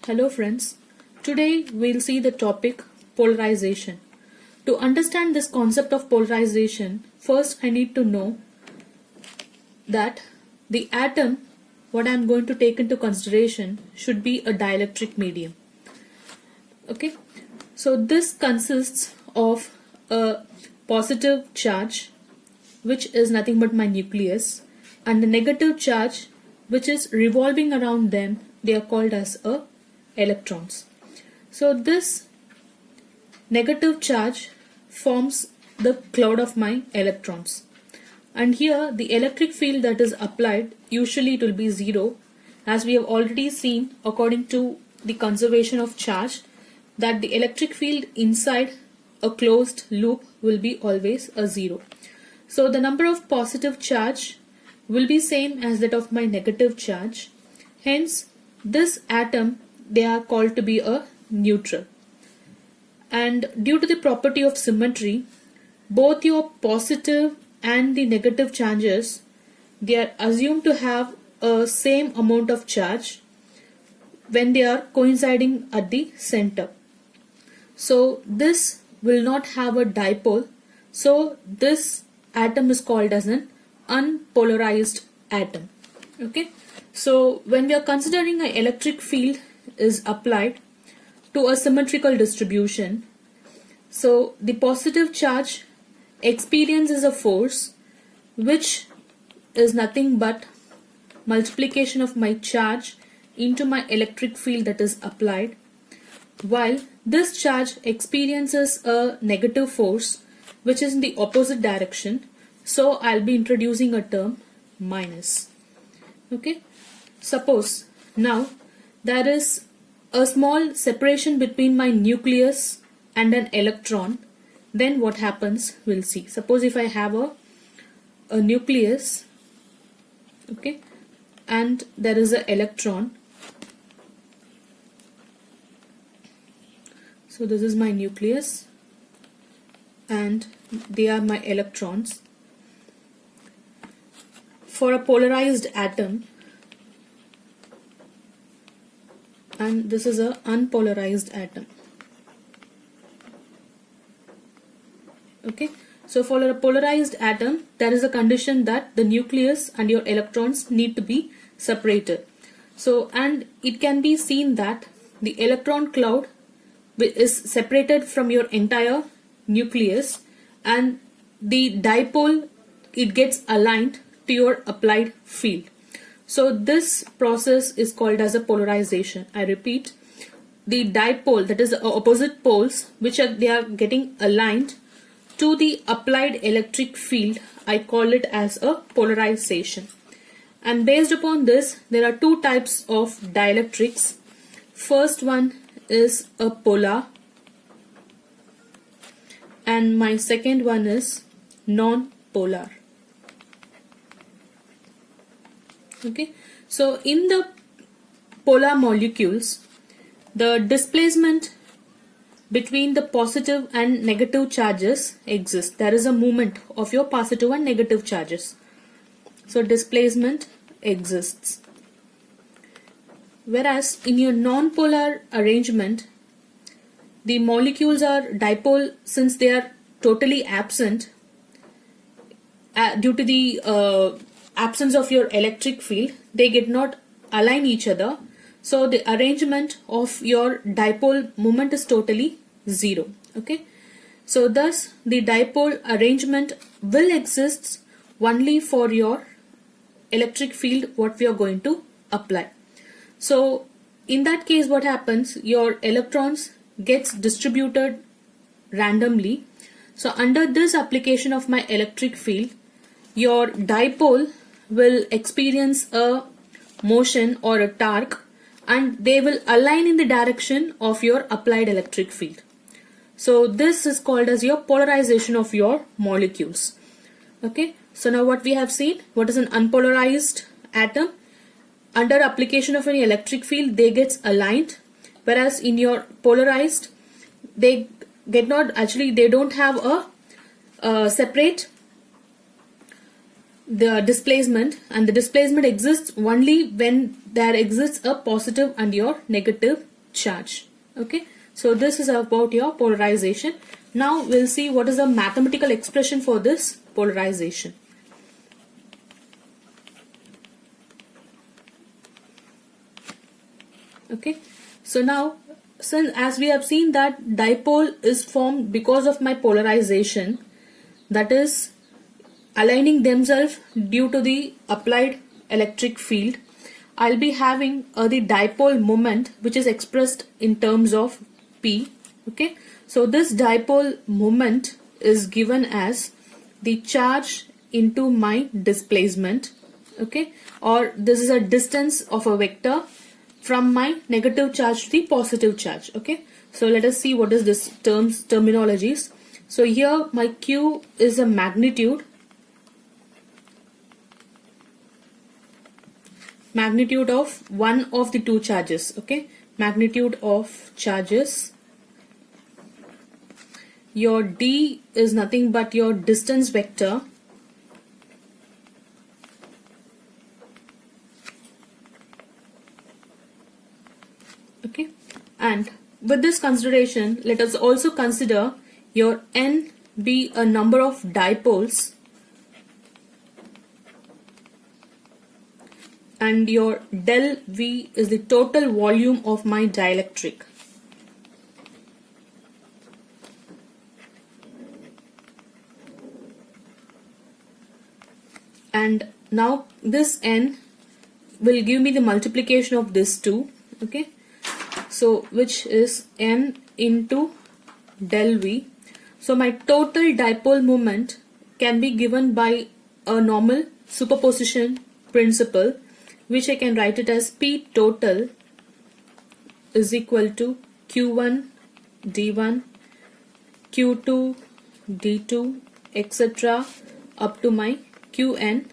Hello friends, today we'll see the topic polarization. To understand this concept of polarization, first I need to know that the atom, what I'm going to take into consideration, should be a dielectric medium. Okay, so this consists of a positive charge, which is nothing but my nucleus, and the negative charge, which is revolving around them. They are called as electrons. So this negative charge forms the cloud of my electrons, and here the electric field that is applied, usually it will be zero, as we have already seen according to the conservation of charge that the electric field inside a closed loop will be always a zero. So the number of positive charge will be same as that of my negative charge. Hence this atom, they are called to be a neutral. And due to the property of symmetry, both your positive and the negative charges, they are assumed to have a same amount of charge when they are coinciding at the center. So this will not have a dipole. So this atom is called as an unpolarized atom. Okay. So when we are considering an electric field is applied to a symmetrical distribution, so the positive charge experiences a force which is nothing but multiplication of my charge into my electric field that is applied, while this charge experiences a negative force which is in the opposite direction. So I'll be introducing a term minus. Okay. Suppose now there is a small separation between my nucleus and an electron, then what happens we'll see. Suppose if I have a nucleus, okay, and there is an electron. So this is my nucleus and they are my electrons. For a polarized atom, and this is a unpolarized atom. Okay, so for a polarized atom, there is a condition that the nucleus and your electrons need to be separated. So, and it can be seen that the electron cloud is separated from your entire nucleus, and the dipole, it gets aligned to your applied field. So this process is called as a polarization. I repeat, the dipole, that is the opposite poles, which they are getting aligned to the applied electric field, I call it as a polarization. And based upon this, there are two types of dielectrics. First one is a polar, and my second one is non-polar. Okay, so in the polar molecules, the displacement between the positive and negative charges exists. There is a movement of your positive and negative charges. So displacement exists. Whereas in your non-polar arrangement, the molecules are dipole, since they are totally absent due to the absence of your electric field, they get not align each other. So the arrangement of your dipole moment is totally zero. Okay, so thus the dipole arrangement will exist only for your electric field what we are going to apply. So in that case, what happens, your electrons gets distributed randomly. So under this application of my electric field, your dipole will experience a motion or a torque, and they will align in the direction of your applied electric field. So this is called as your polarization of your molecules. Okay, so now what we have seen, what is an unpolarized atom? Under application of any electric field, they get aligned, whereas in your polarized, they get not, actually they don't have a separate the displacement, and the displacement exists only when there exists a positive and your negative charge. Okay, so this is about your polarization. Now we'll see what is the mathematical expression for this polarization. Okay, so now, since as we have seen that dipole is formed because of my polarization, that is aligning themselves due to the applied electric field, I'll be having the dipole moment, which is expressed in terms of P. Okay, so this dipole moment is given as the charge into my displacement. Okay, or this is a distance of a vector from my negative charge to the positive charge. Okay, so let us see what is this terminologies. So here my Q is a magnitude of one of the two charges. Okay, magnitude of charges. Your D is nothing but your distance vector. Okay, and with this consideration, let us also consider your N be a number of dipoles and your del V is the total volume of my dielectric. And now this N will give me the multiplication of this two. Okay, so which is N into del V. So my total dipole moment can be given by a normal superposition principle, which I can write it as P total is equal to Q1 D1, Q2 D2, etc. up to my Qn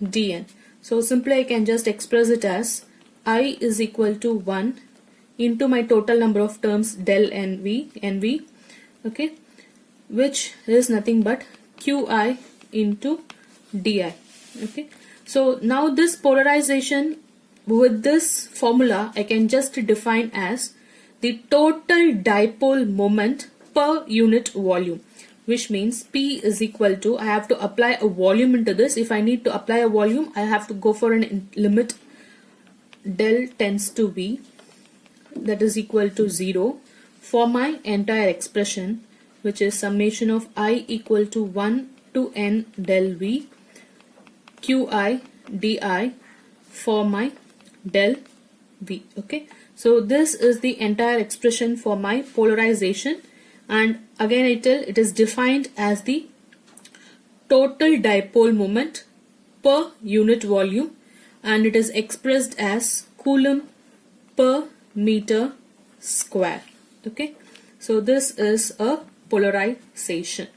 Dn. So simply I can just express it as I is equal to 1 into my total number of terms del NV, okay, which is nothing but Qi into Di. Okay, so now this polarization with this formula I can just define as the total dipole moment per unit volume, which means P is equal to, I have to apply a volume into this. If I need to apply a volume, I have to go for an limit del tends to V, that is equal to 0 for my entire expression, which is summation of I equal to 1 to N del V Qi Di for my del V. Okay, so this is the entire expression for my polarization, and again I tell it is defined as the total dipole moment per unit volume, and it is expressed as Coulomb per meter square. Okay, so this is a polarization.